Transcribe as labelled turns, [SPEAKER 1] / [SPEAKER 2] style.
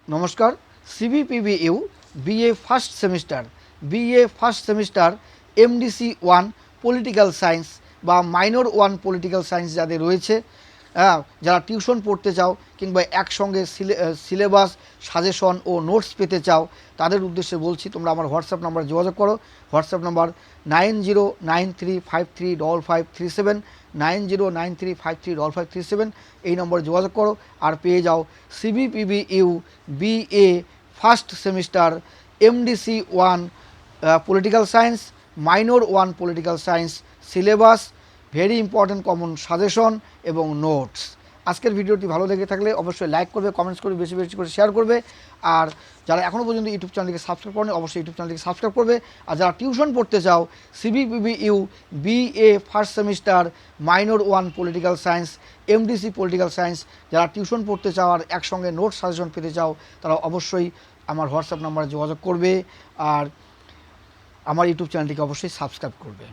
[SPEAKER 1] নমস্কার। সিবিপিবিইউ BA first semester MDC one political science বা minor one political science যাদের রয়েছে, যারা টিউশন পড়তে চাও কিংবা একসঙ্গে সিলেবাস সাজেশন ও নোটস পেতে চাও, তাদের উদ্দেশ্যে বলছি তোমরা আমার হোয়াটসঅ্যাপ নাম্বারে যোগাযোগ করো। WhatsApp number 9093535537, 9093535537। এই নম্বরে যোগাযোগ করো আর পেয়ে যাও সিবিপিবিইউ BA first semester MDC one political science, minor one political science syllabus, very important common suggestion এবং নোটস। আজকের ভিডিওটি ভালো লেগে থাকলে অবশ্যই লাইক করবে, কমেন্টস করবে, বেশি বেশি করে শেয়ার করবে। আর যারা এখনও পর্যন্ত ইউটিউব চ্যানেলটিকে সাবস্ক্রাইব করেনি অবশ্যই ইউটিউব চ্যানেলটিকে সাবস্ক্রাইব করবে। আর যারা টিউশন পড়তে চাও সিবিপিবিইউ BA first semester minor one political science MDC political science যারা টিউশন পড়তে চাও আর একসঙ্গে নোটস সাজেশন পেতে চাও, তারা অবশ্যই আমার হোয়াটসঅ্যাপ নাম্বারে যোগাযোগ করবে আর আমার ইউটিউব চ্যানেলটিকে অবশ্যই সাবস্ক্রাইব করবে।